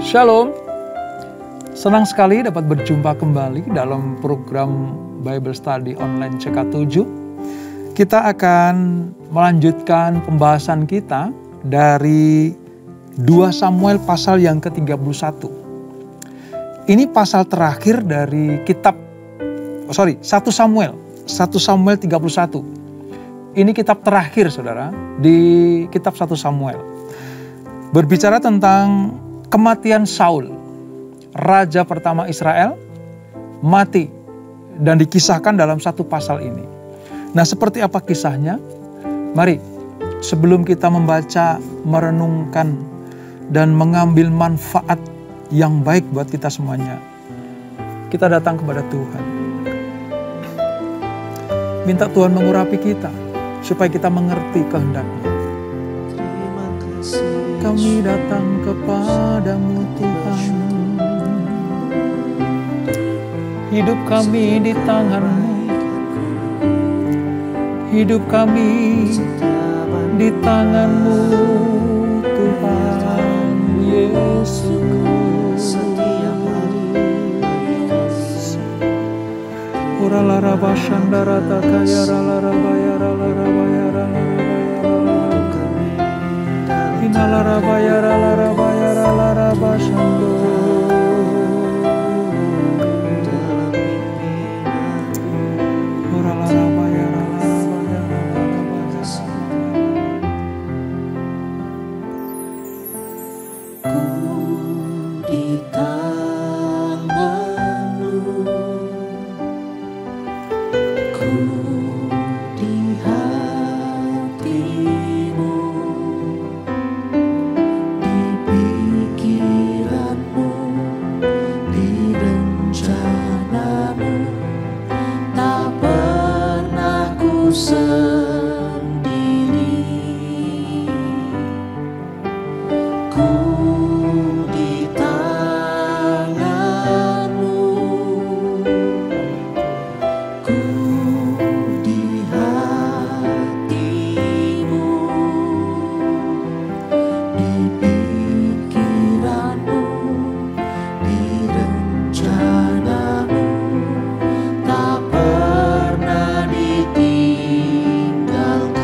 Shalom, senang sekali dapat berjumpa kembali dalam program Bible Study Online CK7. Kita akan melanjutkan pembahasan kita dari 2 Samuel pasal yang ke-31. Ini pasal terakhir dari 1 Samuel 31. Ini kitab terakhir saudara di kitab 1 Samuel. Berbicara tentang kematian Saul, raja pertama Israel, mati dan dikisahkan dalam 1 pasal ini. Nah, seperti apa kisahnya? Mari, sebelum kita membaca, merenungkan, dan mengambil manfaat yang baik buat kita semuanya, kita datang kepada Tuhan. Minta Tuhan mengurapi kita, supaya kita mengerti kehendak-Nya. Kami datang kepadamu Tuhan, hidup kami di tangan-Mu, hidup kami di tangan-Mu Tuhan Yesus. Ora lara bashandara takaya lara bayara lara bayara lara bayara lara bashando. Ora lara bayara Ku di tangan-Mu, ku di hati-Mu, di pikiran-Mu, di rencana-Mu, tak pernah ku sendiri. Ku di tangan-Mu, ku di hati-Mu, di pikiran-Mu, di rencana-Mu, tak pernah ditinggalkan.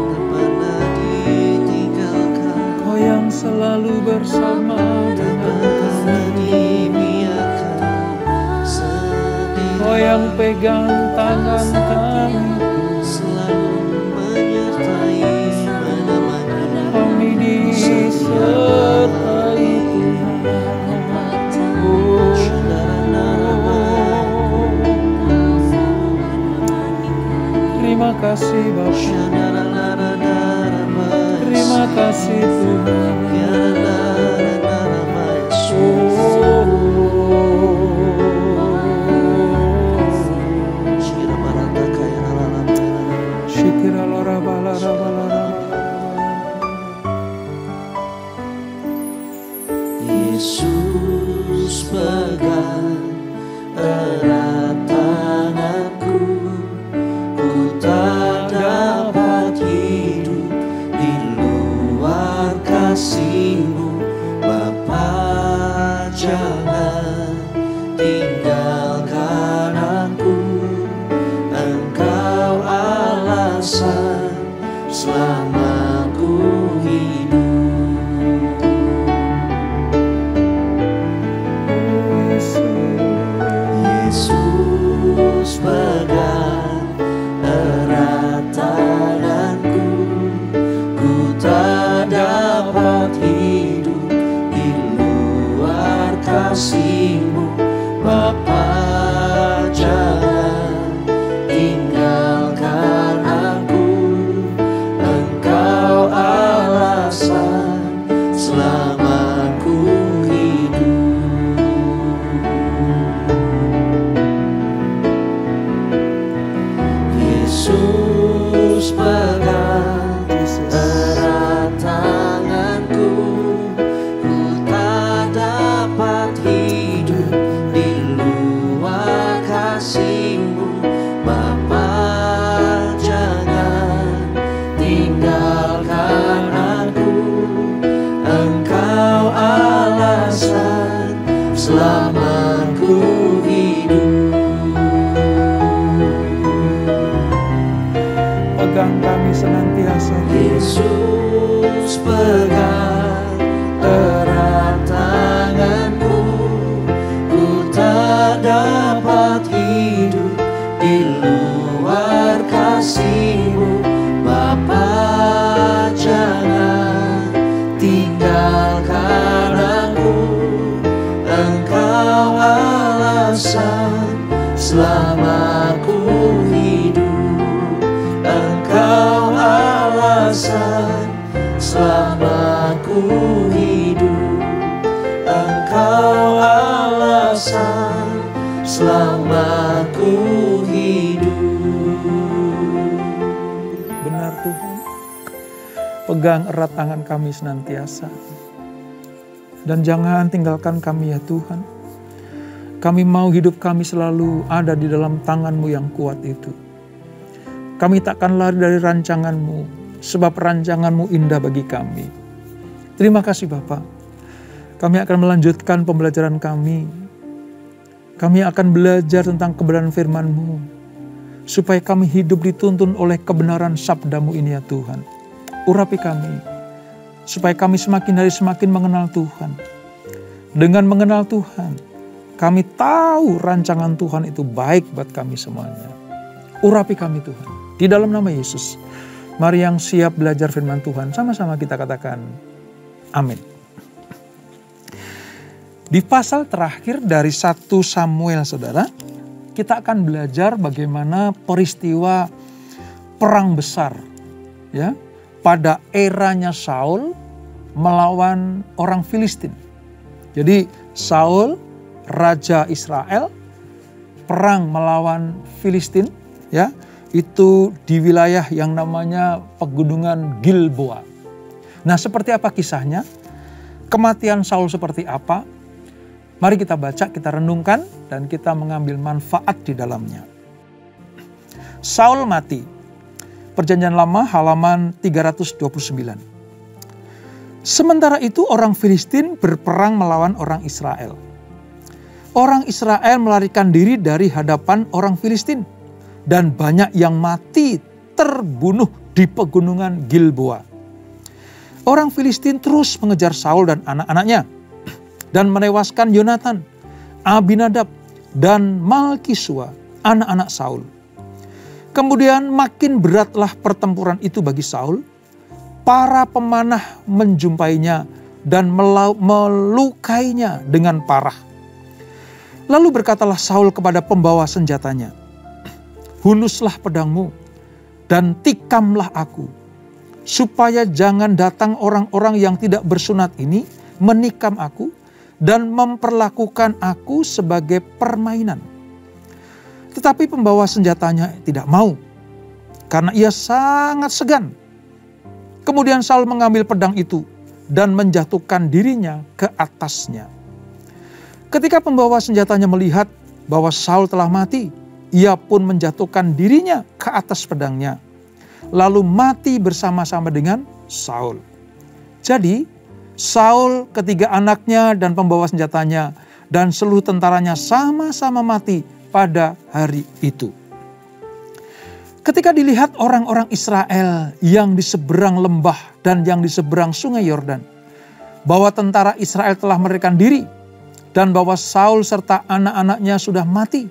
tak pernah ditinggalkan, Kau yang selalu bersama tak pernah dibiarkan sendiri. Kau yang pegang tangan kami, Selalu menyertai, menemani kami disertai Terima kasih Bapa, terima kasih Tuhan. Yesus pegang erat tanganku, ku tak dapat hidup di luar kasih-Mu. Bapa, jangan tinggalkan aku, Engkau alasan selama ku hidup. Yesus pegang erat tanganku, ku tak dapat hidup di luar kasih-Mu. Bapa, jangan tinggalkan aku, Engkau alasan selama ku hidup. Yesus pegang erat tanganku, ku tak dapat hidup di luar kasih-Mu. Bapa, jangan tinggalkan aku, Engkau alasan selama ku hidup. Pegang kami senantiasa. Yesus pegang erat tanganku, ku tak dapat hidup di luar kasih-Mu. Bapa, jangan tinggalkan aku, Engkau alasan selama ku hidup. Engkau alasan selama ku hidup, Engkau alasan selama ku hidup. Benar Tuhan, pegang erat tangan kami senantiasa. Dan jangan tinggalkan kami ya Tuhan. Kami mau hidup kami selalu ada di dalam tangan-Mu yang kuat itu. Kami takkan lari dari rancangan-Mu, sebab rancangan-Mu indah bagi kami. Terima kasih Bapa. Kami akan melanjutkan pembelajaran kami. Kami akan belajar tentang kebenaran firman-Mu, supaya kami hidup dituntun oleh kebenaran sabda-Mu ini ya Tuhan. Urapi kami, supaya kami semakin hari semakin mengenal Tuhan. Dengan mengenal Tuhan, kami tahu rancangan Tuhan itu baik buat kami semuanya. Urapi kami Tuhan. Di dalam nama Yesus, mari yang siap belajar firman Tuhan, sama-sama kita katakan, amin. Di pasal terakhir dari 1 Samuel, saudara, kita akan belajar bagaimana peristiwa perang besar, ya, pada eranya Saul melawan orang Filistin. Jadi Saul, raja Israel, perang melawan Filistin, ya. Itu di wilayah yang namanya pegunungan Gilboa. Nah, seperti apa kisahnya? Kematian Saul seperti apa? Mari kita baca, kita renungkan, dan kita mengambil manfaat di dalamnya. Saul mati. Perjanjian Lama halaman 329. Sementara itu orang Filistin berperang melawan orang Israel. Orang Israel melarikan diri dari hadapan orang Filistin. dan banyak yang mati terbunuh di pegunungan Gilboa. Orang Filistin terus mengejar Saul dan anak-anaknya dan menewaskan Yonatan, Abinadab, dan Malkisua, anak-anak Saul. Kemudian makin beratlah pertempuran itu bagi Saul. Para pemanah menjumpainya dan melukainya dengan parah. Lalu berkatalah Saul kepada pembawa senjatanya, "Hunuslah pedangmu dan tikamlah aku, supaya jangan datang orang-orang yang tidak bersunat ini menikam aku dan memperlakukan aku sebagai permainan." Tetapi pembawa senjatanya tidak mau, karena ia sangat segan. Kemudian Saul mengambil pedang itu dan menjatuhkan dirinya ke atasnya. Ketika pembawa senjatanya melihat bahwa Saul telah mati, ia pun menjatuhkan dirinya ke atas pedangnya, lalu mati bersama-sama dengan Saul. Jadi Saul, ketiga anaknya dan pembawa senjatanya dan seluruh tentaranya sama-sama mati pada hari itu. Ketika dilihat orang-orang Israel yang di seberang lembah dan yang di seberang sungai Yordan, bahwa tentara Israel telah melarikan diri dan bahwa Saul serta anak-anaknya sudah mati,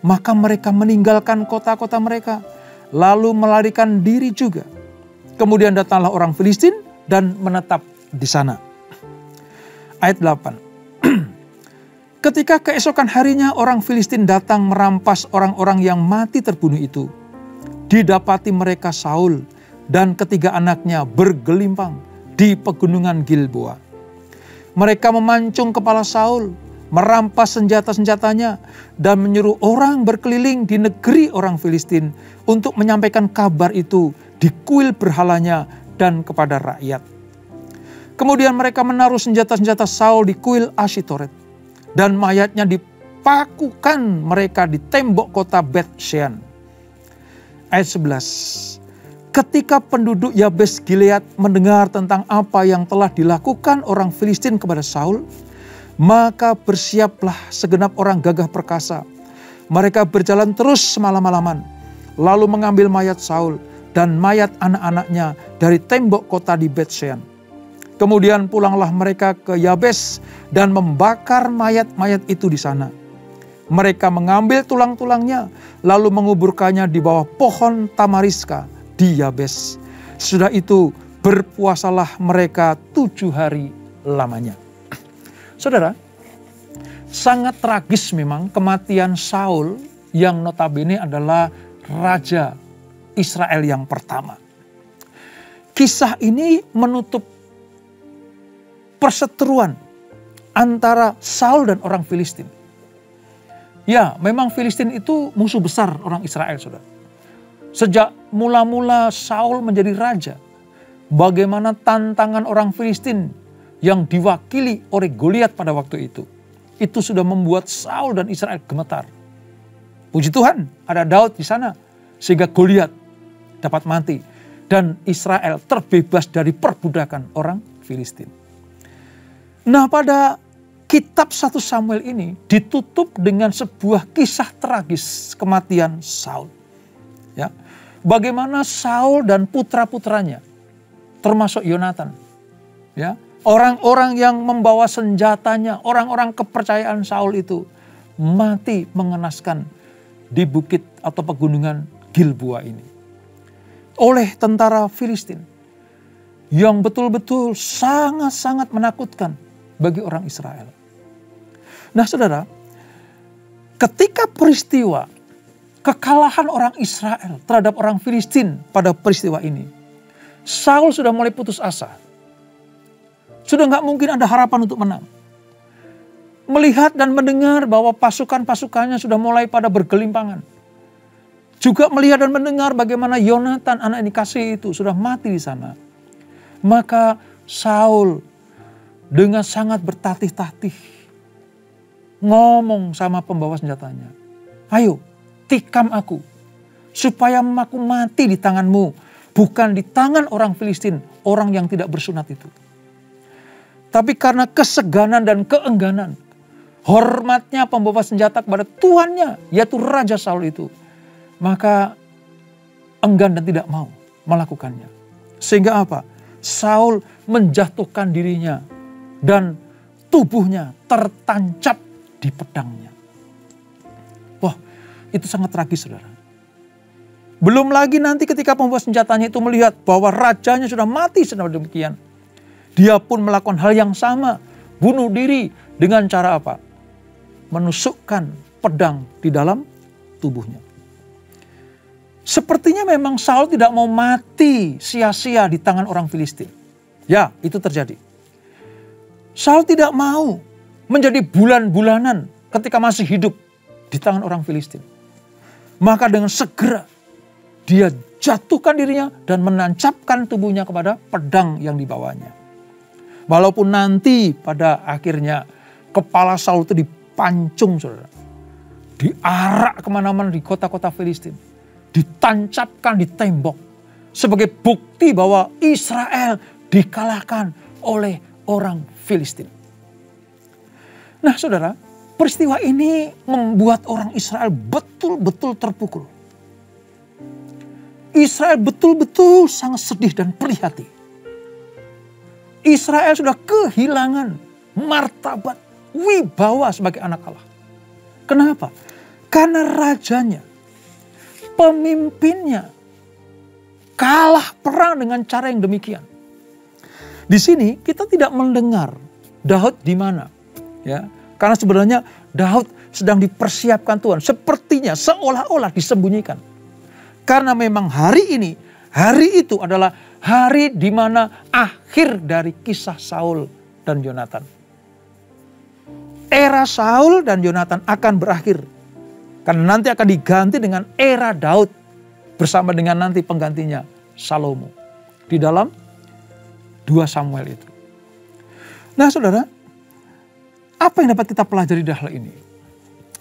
maka mereka meninggalkan kota-kota mereka, lalu melarikan diri juga. Kemudian datanglah orang Filistin dan menetap di sana. Ayat 8. Ketika keesokan harinya orang Filistin datang merampas orang-orang yang mati terbunuh itu, didapati mereka Saul dan ketiga anaknya bergelimpang di pegunungan Gilboa. Mereka memancung kepala Saul, merampas senjata-senjatanya, dan menyuruh orang berkeliling di negeri orang Filistin untuk menyampaikan kabar itu di kuil berhalanya dan kepada rakyat. Kemudian mereka menaruh senjata-senjata Saul di kuil Ashitoret, dan mayatnya dipakukan mereka di tembok kota Bet-Shean. Ayat 11. Ketika penduduk Yabes Gilead mendengar tentang apa yang telah dilakukan orang Filistin kepada Saul, maka bersiaplah segenap orang gagah perkasa. Mereka berjalan terus semalam-malaman, lalu mengambil mayat Saul dan mayat anak-anaknya dari tembok kota di Bet-Shean. Kemudian pulanglah mereka ke Yabes dan membakar mayat-mayat itu di sana. Mereka mengambil tulang-tulangnya, lalu menguburkannya di bawah pohon tamariska di Yabes. Sudah itu berpuasalah mereka 7 hari lamanya. Saudara, sangat tragis memang kematian Saul yang notabene adalah raja Israel yang pertama. Kisah ini menutup perseteruan antara Saul dan orang Filistin. Ya, memang Filistin itu musuh besar orang Israel, saudara. Sejak mula-mula Saul menjadi raja, bagaimana tantangan orang Filistin yang diwakili oleh Goliat pada waktu itu sudah membuat Saul dan Israel gemetar. Puji Tuhan, ada Daud di sana, sehingga Goliat dapat mati dan Israel terbebas dari perbudakan orang Filistin. Nah, pada kitab 1 Samuel ini ditutup dengan sebuah kisah tragis kematian Saul. Ya, bagaimana Saul dan putra-putranya, termasuk Yonatan, ya, orang-orang yang membawa senjatanya, orang-orang kepercayaan Saul itu mati mengenaskan di bukit atau pegunungan Gilboa ini oleh tentara Filistin yang betul-betul sangat-sangat menakutkan bagi orang Israel. Nah, saudara, ketika peristiwa kekalahan orang Israel terhadap orang Filistin pada peristiwa ini, Saul sudah mulai putus asa. Sudah nggak mungkin ada harapan untuk menang. Melihat dan mendengar bahwa pasukan-pasukannya sudah mulai pada bergelimpangan. Juga melihat dan mendengar bagaimana Yonatan anak ini kasih itu sudah mati di sana. Maka Saul dengan sangat bertatih-tatih ngomong sama pembawa senjatanya, "Ayo, tikam aku, supaya aku mati di tanganmu, bukan di tangan orang Filistin, orang yang tidak bersunat itu." Tapi karena keseganan dan keengganan, hormatnya pembawa senjata kepada tuannya, yaitu Raja Saul itu, maka enggan dan tidak mau melakukannya. Sehingga apa? Saul menjatuhkan dirinya dan tubuhnya tertancap di pedangnya. Wah, itu sangat tragis, saudara. Belum lagi nanti ketika pembawa senjatanya itu melihat bahwa rajanya sudah mati sedang demikian. Dia pun melakukan hal yang sama, bunuh diri dengan cara apa? Menusukkan pedang di dalam tubuhnya. Sepertinya memang Saul tidak mau mati sia-sia di tangan orang Filistin. Ya, itu terjadi. Saul tidak mau menjadi bulan-bulanan ketika masih hidup di tangan orang Filistin. Maka dengan segera dia jatuhkan dirinya dan menancapkan tubuhnya kepada pedang yang dibawanya. Walaupun nanti pada akhirnya kepala Saul itu dipancung, saudara. Diarak kemana-mana di kota-kota Filistin. Ditancapkan di tembok. Sebagai bukti bahwa Israel dikalahkan oleh orang Filistin. Nah, saudara, peristiwa ini membuat orang Israel betul-betul terpukul. Israel betul-betul sangat sedih dan prihatin. Israel sudah kehilangan martabat, wibawa sebagai anak Allah. Kenapa? Karena rajanya, pemimpinnya kalah perang dengan cara yang demikian. Di sini kita tidak mendengar Daud di mana, ya. Karena sebenarnya Daud sedang dipersiapkan Tuhan, sepertinya seolah-olah disembunyikan. Karena memang hari itu adalah hari di mana akhir dari kisah Saul dan Yonatan. Era Saul dan Yonatan akan berakhir. Karena nanti akan diganti dengan era Daud bersama dengan nanti penggantinya Salomo. Di dalam 2 Samuel itu. Nah, saudara, apa yang dapat kita pelajari dari hal ini?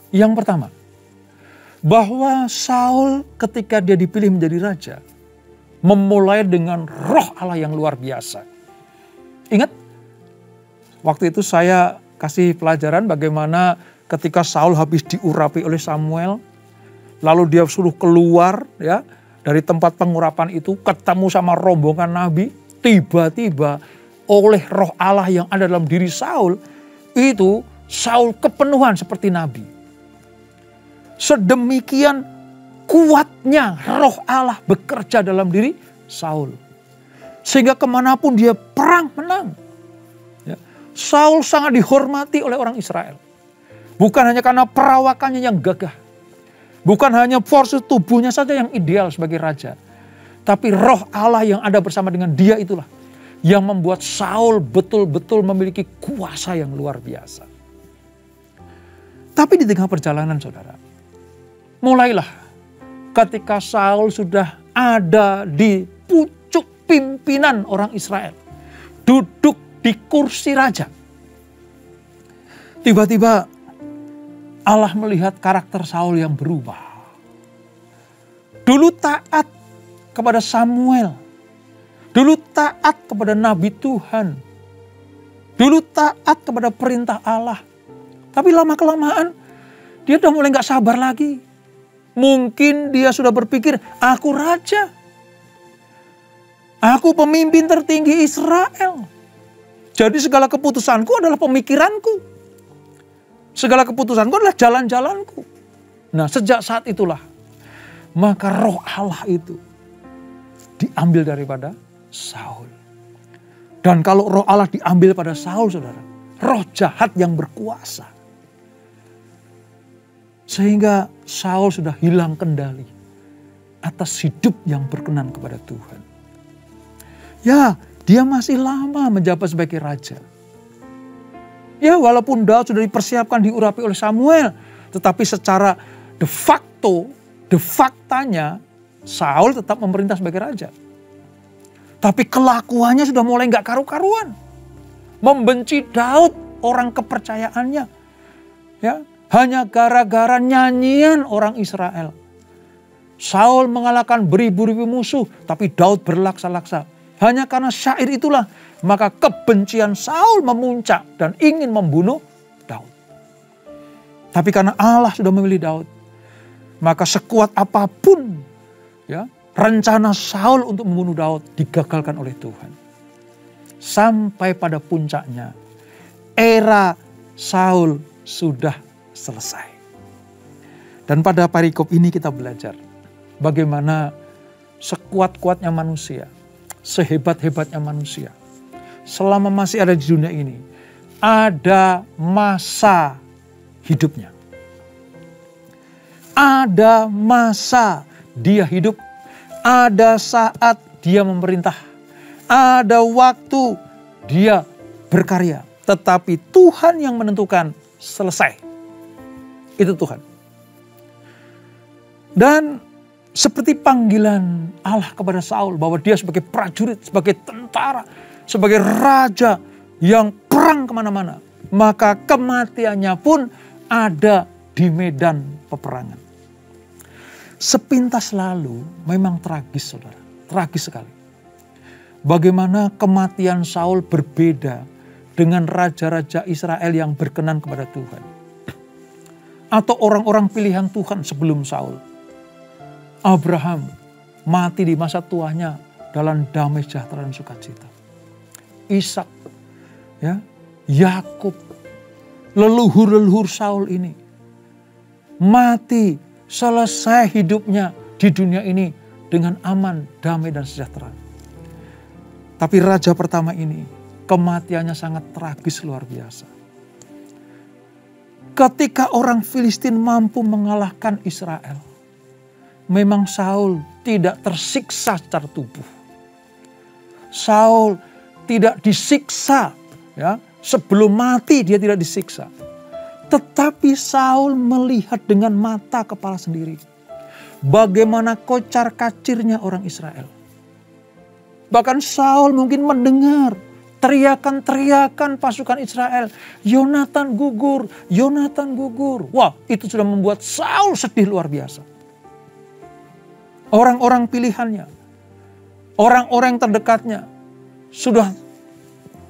Yang pertama, bahwa Saul ketika dia dipilih menjadi raja, memulai dengan roh Allah yang luar biasa. Ingat, waktu itu saya kasih pelajaran bagaimana ketika Saul habis diurapi oleh Samuel, lalu dia suruh keluar ya dari tempat pengurapan itu, ketemu sama rombongan nabi, tiba-tiba oleh roh Allah yang ada dalam diri Saul, itu Saul kepenuhan seperti nabi. Sedemikian kuatnya roh Allah bekerja dalam diri Saul. Sehingga kemanapun dia perang menang. Ya. Saul sangat dihormati oleh orang Israel. Bukan hanya karena perawakannya yang gagah. Bukan hanya porsi tubuhnya saja yang ideal sebagai raja. Tapi roh Allah yang ada bersama dengan dia itulah yang membuat Saul betul-betul memiliki kuasa yang luar biasa. Tapi di tengah perjalanan, saudara, mulailah ketika Saul sudah ada di pucuk pimpinan orang Israel, duduk di kursi raja. Tiba-tiba Allah melihat karakter Saul yang berubah. Dulu taat kepada Samuel, dulu taat kepada nabi Tuhan, dulu taat kepada perintah Allah. Tapi lama-kelamaan dia udah mulai gak sabar lagi. Mungkin dia sudah berpikir, aku raja. Aku pemimpin tertinggi Israel. Jadi segala keputusanku adalah pemikiranku. Segala keputusanku adalah jalan-jalanku. Nah, sejak saat itulah, maka roh Allah itu diambil daripada Saul. Dan kalau roh Allah diambil pada Saul, saudara, roh jahat yang berkuasa. Sehingga Saul sudah hilang kendali atas hidup yang berkenan kepada Tuhan. Ya, dia masih lama menjabat sebagai raja. Ya, walaupun Daud sudah dipersiapkan diurapi oleh Samuel, tetapi secara de faktanya Saul tetap memerintah sebagai raja. Tapi kelakuannya sudah mulai gak karu-karuan. Membenci Daud, orang kepercayaannya. Ya, hanya gara-gara nyanyian orang Israel. Saul mengalahkan beribu-ribu musuh, tapi Daud berlaksa-laksa. Hanya karena syair itulah, maka kebencian Saul memuncak dan ingin membunuh Daud. Tapi karena Allah sudah memilih Daud, Maka sekuat apapun ya, rencana Saul untuk membunuh Daud digagalkan oleh Tuhan. Sampai pada puncaknya, era Saul sudah selesai. Dan pada perikop ini kita belajar bagaimana sekuat-kuatnya manusia, sehebat-hebatnya manusia, selama masih ada di dunia ini, ada masa hidupnya. Ada masa dia hidup, ada saat dia memerintah, ada waktu dia berkarya. Tetapi Tuhan yang menentukan selesai. Itu Tuhan. Dan seperti panggilan Allah kepada Saul bahwa dia sebagai prajurit, sebagai tentara, sebagai raja yang perang kemana-mana. Maka kematiannya pun ada di medan peperangan. Sepintas lalu memang tragis, saudara. Tragis sekali. Bagaimana kematian Saul berbeda dengan raja-raja Israel yang berkenan kepada Tuhan. Atau orang-orang pilihan Tuhan sebelum Saul. Abraham mati di masa tuanya dalam damai sejahtera dan sukacita. Ishak, ya, Yakub, leluhur-leluhur Saul ini mati, selesai hidupnya di dunia ini dengan aman, damai dan sejahtera. Tapi raja pertama ini kematiannya sangat tragis luar biasa. Ketika orang Filistin mampu mengalahkan Israel, memang Saul tidak tersiksa secara tubuh. Saul tidak disiksa, ya, sebelum mati dia tidak disiksa. Tetapi Saul melihat dengan mata kepala sendiri bagaimana kocar kacirnya orang Israel. Bahkan Saul mungkin mendengar teriakan-teriakan pasukan Israel, Yonatan gugur, Yonatan gugur. Wah, itu sudah membuat Saul sedih luar biasa. Orang-orang pilihannya, orang-orang terdekatnya sudah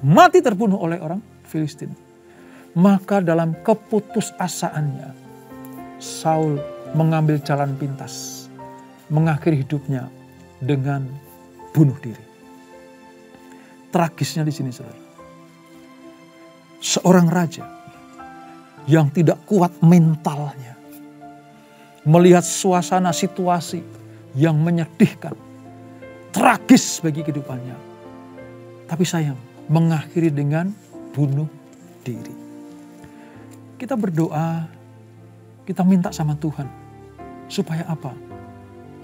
mati terbunuh oleh orang Filistin. Maka dalam keputusasaannya, Saul mengambil jalan pintas, mengakhiri hidupnya dengan bunuh diri. Tragisnya di sini, saudara. Seorang raja yang tidak kuat mentalnya, melihat suasana situasi yang menyedihkan, tragis bagi kehidupannya. Tapi sayang, mengakhiri dengan bunuh diri. Kita berdoa, kita minta sama Tuhan. Supaya apa?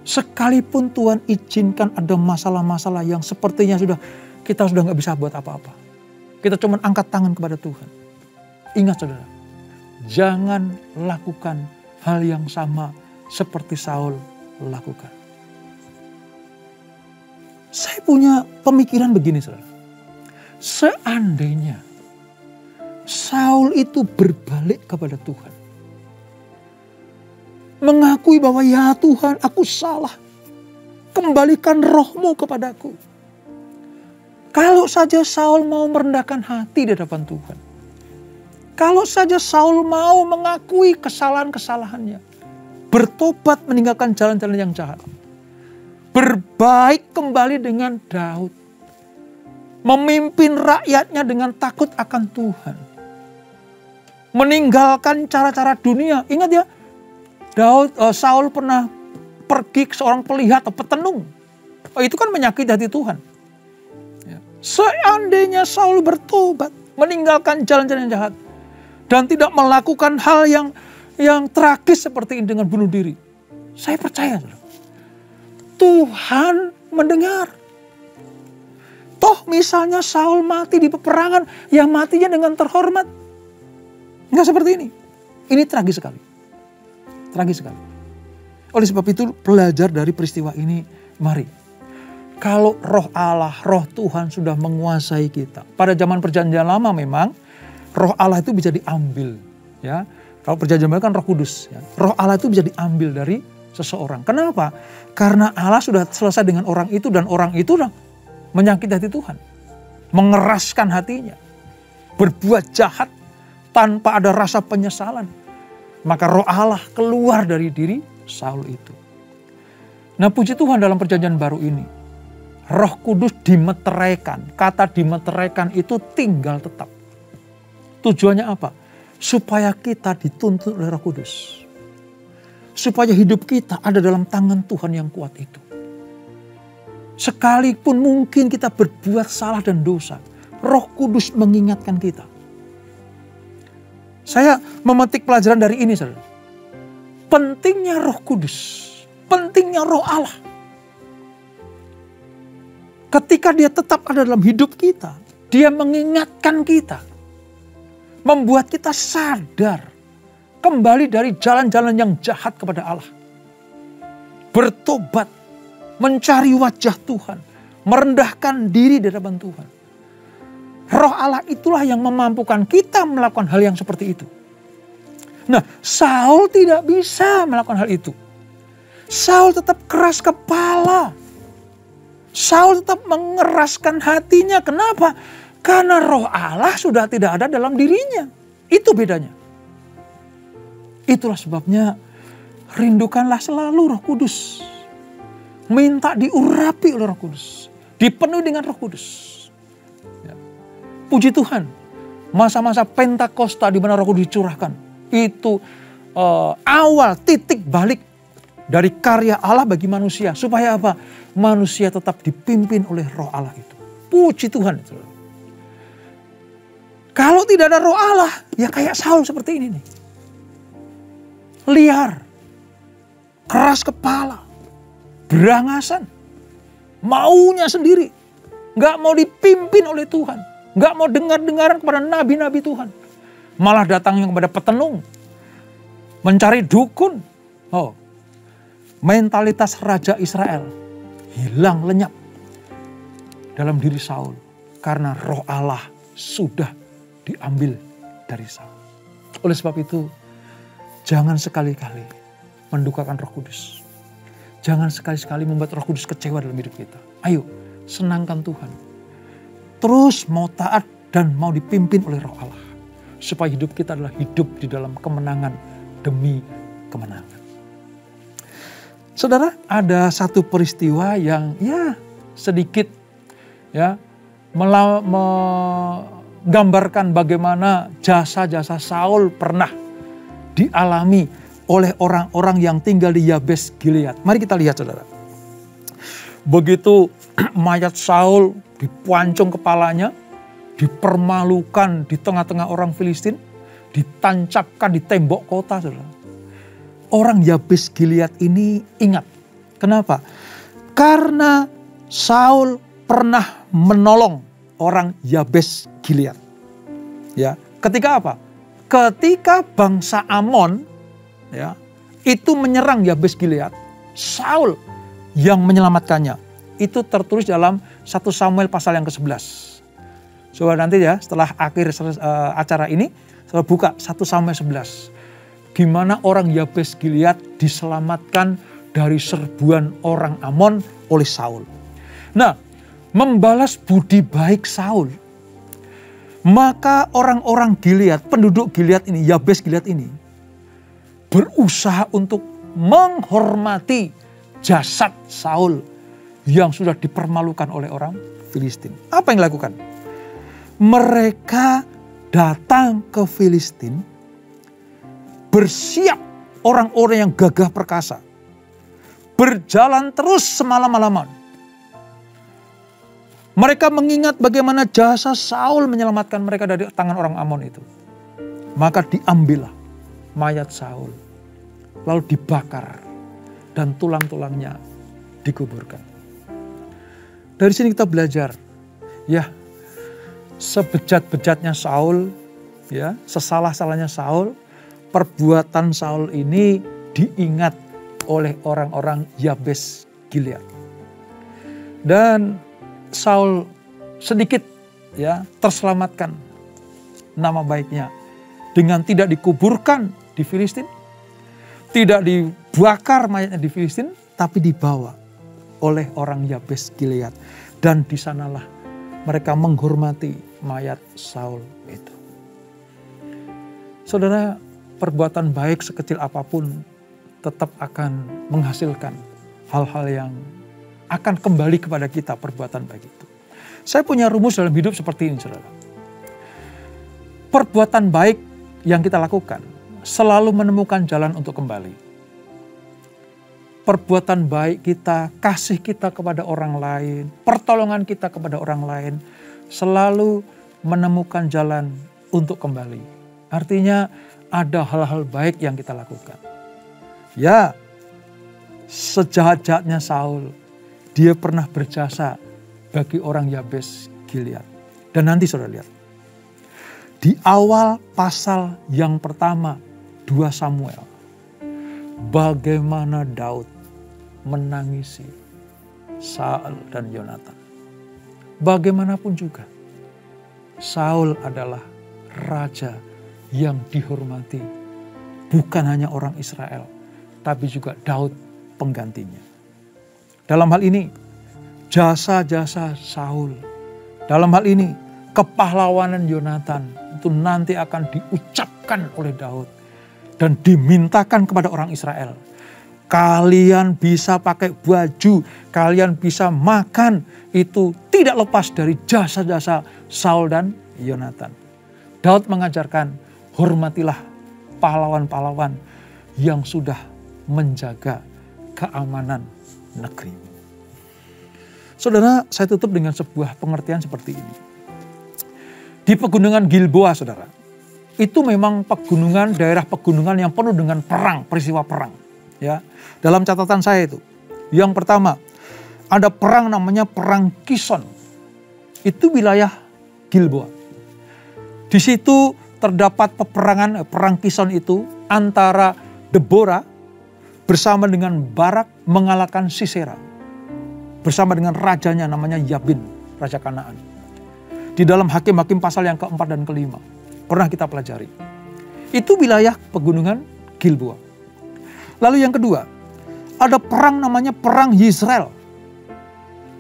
Sekalipun Tuhan izinkan ada masalah-masalah yang sepertinya kita sudah gak bisa buat apa-apa. Kita cuma angkat tangan kepada Tuhan. Ingat saudara, jangan lakukan hal yang sama seperti Saul lakukan. Saya punya pemikiran begini, saudara. Seandainya Saul itu berbalik kepada Tuhan, mengakui bahwa ya Tuhan, aku salah, kembalikan rohmu kepadaku. Kalau saja Saul mau merendahkan hati di hadapan Tuhan, kalau saja Saul mau mengakui kesalahan-kesalahannya, bertobat meninggalkan jalan-jalan yang jahat, berbaik kembali dengan Daud, memimpin rakyatnya dengan takut akan Tuhan, meninggalkan cara-cara dunia. Ingat ya, Saul pernah pergi ke seorang pelihat atau petenung. Itu kan menyakiti hati Tuhan. Seandainya Saul bertobat, meninggalkan jalan-jalan yang jahat, dan tidak melakukan hal yang tragis seperti ini dengan bunuh diri, saya percaya Tuhan mendengar. Toh misalnya Saul mati di peperangan, yang matinya dengan terhormat. Enggak seperti ini. Ini tragis sekali. Tragis sekali. Oleh sebab itu belajar dari peristiwa ini, mari. Kalau roh Allah, roh Tuhan sudah menguasai kita. Pada zaman perjanjian lama memang roh Allah itu bisa diambil. Ya, kalau perjanjian baru kan roh kudus. Ya. Roh Allah itu bisa diambil dari seseorang. Kenapa? Karena Allah sudah selesai dengan orang itu dan orang itu sudah menyakiti hati Tuhan. Mengeraskan hatinya. Berbuat jahat tanpa ada rasa penyesalan. Maka roh Allah keluar dari diri Saul itu. Nah, puji Tuhan dalam perjanjian baru ini, Roh Kudus dimeteraikan. Kata dimeteraikan itu tinggal tetap. Tujuannya apa? Supaya kita dituntun oleh Roh Kudus. Supaya hidup kita ada dalam tangan Tuhan yang kuat itu. Sekalipun mungkin kita berbuat salah dan dosa, Roh Kudus mengingatkan kita. Saya memetik pelajaran dari ini, saudara. Pentingnya Roh Kudus, pentingnya Roh Allah. Ketika dia tetap ada dalam hidup kita, dia mengingatkan kita, membuat kita sadar kembali dari jalan-jalan yang jahat kepada Allah. Bertobat, mencari wajah Tuhan, merendahkan diri di hadapan Tuhan. Roh Allah itulah yang memampukan kita melakukan hal yang seperti itu. Nah, Saul tidak bisa melakukan hal itu. Saul tetap keras kepala. Saul tetap mengeraskan hatinya. Kenapa? Karena Roh Allah sudah tidak ada dalam dirinya. Itu bedanya. Itulah sebabnya rindukanlah selalu Roh Kudus. Minta diurapi oleh Roh Kudus. Dipenuhi dengan Roh Kudus. Ya. Puji Tuhan. Masa-masa Pentakosta di mana Roh Kudus dicurahkan. Itu awal titik balik dari karya Allah bagi manusia. Supaya apa? Manusia tetap dipimpin oleh Roh Allah itu. Puji Tuhan. Kalau tidak ada Roh Allah, ya kayak Saul seperti ini nih. Liar, keras kepala, berangasan, maunya sendiri. Gak mau dipimpin oleh Tuhan. Gak mau dengar-dengaran kepada nabi-nabi Tuhan. Malah datangnya kepada petenung. Mencari dukun. Oh, mentalitas Raja Israel hilang lenyap dalam diri Saul. Karena Roh Allah sudah diambil dari Saul. Oleh sebab itu, jangan sekali-kali mendukakan Roh Kudus. Jangan sekali-sekali membuat Roh Kudus kecewa dalam hidup kita. Ayo, senangkan Tuhan. Terus mau taat dan mau dipimpin oleh Roh Allah. Supaya hidup kita adalah hidup di dalam kemenangan demi kemenangan. Saudara, ada satu peristiwa yang sedikit menggambarkan bagaimana jasa-jasa Saul pernah dialami oleh orang-orang yang tinggal di Yabes Gilead. Mari kita lihat, saudara. Begitu mayat Saul dipancung kepalanya, dipermalukan di tengah-tengah orang Filistin, ditancapkan di tembok kota, saudara. Orang Yabes Gilead ini ingat. Kenapa? Karena Saul pernah menolong orang Yabes Gilead. Ya, ketika apa? Ketika bangsa Amon itu menyerang Yabes Gilead, Saul yang menyelamatkannya. Itu tertulis dalam 1 Samuel pasal yang ke-11. Coba nanti ya, setelah akhir acara ini, saya buka 1 Samuel 11. Gimana orang Yabes Gilead diselamatkan dari serbuan orang Amon oleh Saul. Nah, membalas budi baik Saul. Maka orang-orang Gilead, penduduk Gilead ini, Yabes Gilead ini, berusaha untuk menghormati jasad Saul yang sudah dipermalukan oleh orang Filistin. Apa yang dilakukan? Mereka datang ke Filistin, bersiap orang-orang yang gagah perkasa. Berjalan terus semalam-malaman. Mereka mengingat bagaimana jasa Saul menyelamatkan mereka dari tangan orang Amon itu. Maka diambillah mayat Saul. Lalu dibakar. Dan tulang-tulangnya dikuburkan. Dari sini kita belajar. Ya, sebejat-bejatnya Saul. Ya, sesalah-salahnya Saul. Perbuatan Saul ini diingat oleh orang-orang Yabes Gilead. Dan Saul sedikit terselamatkan nama baiknya dengan tidak dikuburkan di Filistin, tidak dibakar mayatnya di Filistin, tapi dibawa oleh orang Yabes Gilead. Dan di sanalah mereka menghormati mayat Saul itu. Saudara, perbuatan baik sekecil apapun tetap akan menghasilkan hal-hal yang akan kembali kepada kita perbuatan baik itu. Saya punya rumus dalam hidup seperti ini, saudara. Perbuatan baik yang kita lakukan selalu menemukan jalan untuk kembali. Perbuatan baik kita, kasih kita kepada orang lain, pertolongan kita kepada orang lain, selalu menemukan jalan untuk kembali. Artinya ada hal-hal baik yang kita lakukan. Ya, sejahat-jahatnya Saul, dia pernah berjasa bagi orang Yabes Gilead. Dan nanti saudara lihat, di awal pasal yang pertama 2 Samuel, bagaimana Daud menangisi Saul dan Yonatan. Bagaimanapun juga, Saul adalah raja yang dihormati, bukan hanya orang Israel, tapi juga Daud penggantinya. Dalam hal ini, jasa-jasa Saul, dalam hal ini, kepahlawanan Yonatan itu nanti akan diucapkan oleh Daud dan dimintakan kepada orang Israel. Kalian bisa pakai baju, kalian bisa makan, itu tidak lepas dari jasa-jasa Saul dan Yonatan. Daud mengajarkan, hormatilah pahlawan-pahlawan yang sudah menjaga keamanan negeri. Saudara, saya tutup dengan sebuah pengertian seperti ini. Di pegunungan Gilboa, saudara, itu memang pegunungan, daerah pegunungan yang penuh dengan perang, peristiwa perang. Ya, dalam catatan saya itu, yang pertama, ada perang namanya perang Kison. Itu wilayah Gilboa. Di situ terdapat peperangan, perang Kison itu antara Deborah bersama dengan Barak mengalahkan Sisera. Bersama dengan rajanya namanya Yabin, Raja Kanaan. Di dalam Hakim-Hakim pasal yang keempat dan kelima. Pernah kita pelajari. Itu wilayah pegunungan Gilboa. Lalu yang kedua, ada perang namanya Perang Yisrael.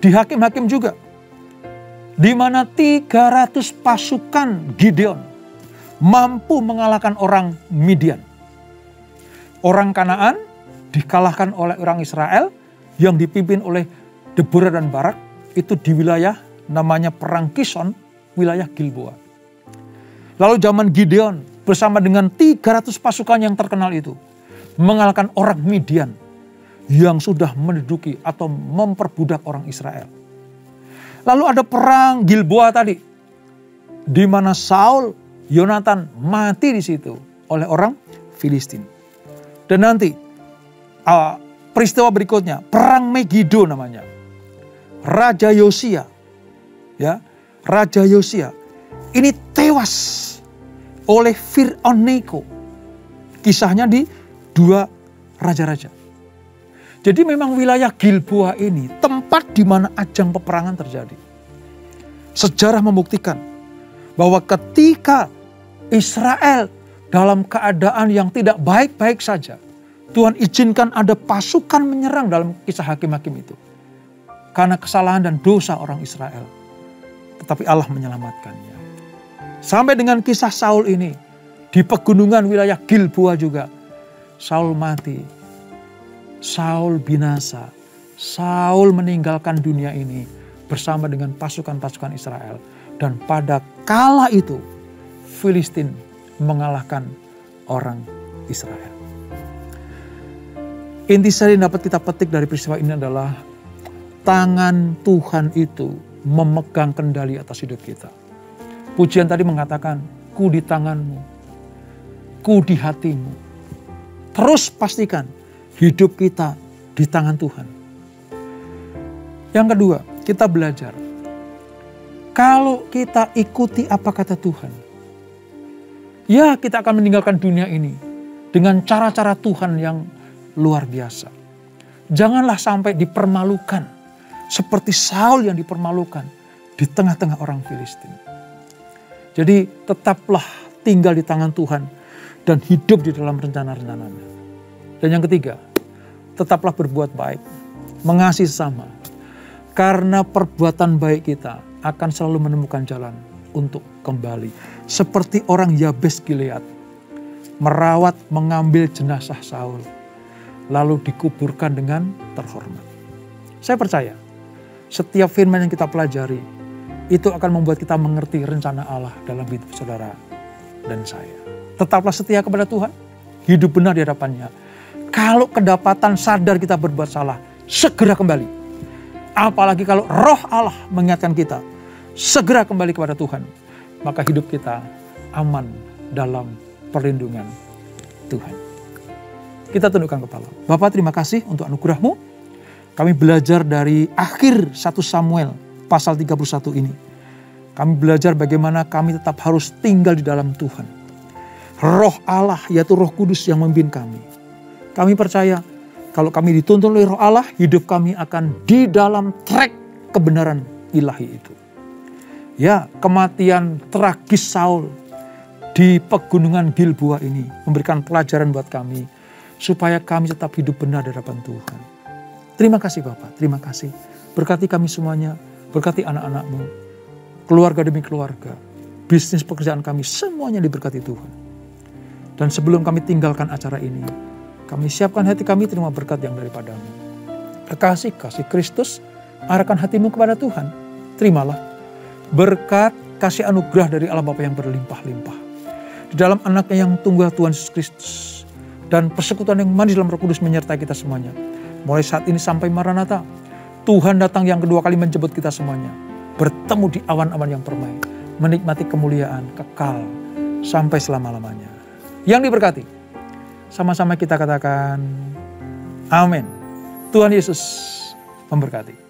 Di Hakim-Hakim juga. Di mana 300 pasukan Gideon mampu mengalahkan orang Midian. Orang Kanaan dikalahkan oleh orang Israel yang dipimpin oleh Deborah dan Barak, itu di wilayah namanya Perang Kison, wilayah Gilboa. Lalu zaman Gideon bersama dengan 300 pasukan yang terkenal itu mengalahkan orang Midian yang sudah menduduki atau memperbudak orang Israel. Lalu ada perang Gilboa tadi, di mana Saul, Yonatan mati di situ oleh orang Filistin. Dan nanti peristiwa berikutnya, perang Megido namanya. Raja Yosia, ya, Raja Yosia ini tewas oleh Fir'aun Neko. Kisahnya di 2 Raja-Raja. Jadi memang wilayah Gilboa ini tempat di mana ajang peperangan terjadi. Sejarah membuktikan bahwa ketika Israel dalam keadaan yang tidak baik-baik saja, Tuhan izinkan ada pasukan menyerang dalam kisah Hakim-Hakim itu. Karena kesalahan dan dosa orang Israel. Tetapi Allah menyelamatkannya. Sampai dengan kisah Saul ini, di pegunungan wilayah Gilboa juga, Saul mati. Saul binasa. Saul meninggalkan dunia ini bersama dengan pasukan-pasukan Israel. Dan pada kala itu, Filistin mengalahkan orang Israel. Intisari yang dapat kita petik dari peristiwa ini adalah tangan Tuhan itu memegang kendali atas hidup kita. Pujian tadi mengatakan, ku di tanganmu, ku di hatimu. Terus pastikan hidup kita di tangan Tuhan. Yang kedua, kita belajar. Kalau kita ikuti apa kata Tuhan, ya kita akan meninggalkan dunia ini dengan cara-cara Tuhan yang luar biasa. Janganlah sampai dipermalukan. Seperti Saul yang dipermalukan di tengah-tengah orang Filistin. Jadi tetaplah tinggal di tangan Tuhan dan hidup di dalam rencana-rencananya. Dan yang ketiga, tetaplah berbuat baik, mengasihi sesama. Karena perbuatan baik kita akan selalu menemukan jalan untuk kembali. Seperti orang Yabes Gilead merawat, mengambil jenazah Saul. lalu dikuburkan dengan terhormat. Saya percaya setiap firman yang kita pelajari itu akan membuat kita mengerti rencana Allah dalam hidup saudara dan saya. Tetaplah setia kepada Tuhan, hidup benar di hadapannya. Kalau kedapatan sadar kita berbuat salah, segera kembali. Apalagi kalau roh Allah mengingatkan kita, segera kembali kepada Tuhan. Maka hidup kita aman dalam perlindungan Tuhan. Kita tundukkan kepala. Bapa, terima kasih untuk anugerah-Mu. Kami belajar dari akhir 1 Samuel pasal 31 ini. Kami belajar bagaimana kami tetap harus tinggal di dalam Tuhan. Roh Allah, yaitu Roh Kudus yang memimpin kami. Kami percaya kalau kami dituntun oleh Roh Allah, hidup kami akan di dalam trek kebenaran ilahi itu. Ya, kematian tragis Saul di pegunungan Gilboa ini memberikan pelajaran buat kami supaya kami tetap hidup benar di hadapan Tuhan. Terima kasih Bapak, terima kasih. Berkati kami semuanya, berkati anak-anak-Mu, keluarga demi keluarga, bisnis pekerjaan kami, semuanya diberkati Tuhan. Dan sebelum kami tinggalkan acara ini, kami siapkan hati kami terima berkat yang daripada-Mu. Kasih Kristus, arahkan hatimu kepada Tuhan. Terimalah berkat kasih anugerah dari Allah Bapa yang berlimpah-limpah. Di dalam anaknya yang tunggal Tuhan Yesus Kristus. Dan persekutuan yang manis dalam Roh Kudus menyertai kita semuanya. Mulai saat ini sampai Maranatha, Tuhan datang yang kedua kali menjemput kita semuanya. Bertemu di awan-awan yang permai. Menikmati kemuliaan kekal sampai selama-lamanya. Yang diberkati. Sama-sama kita katakan amin. Tuhan Yesus memberkati.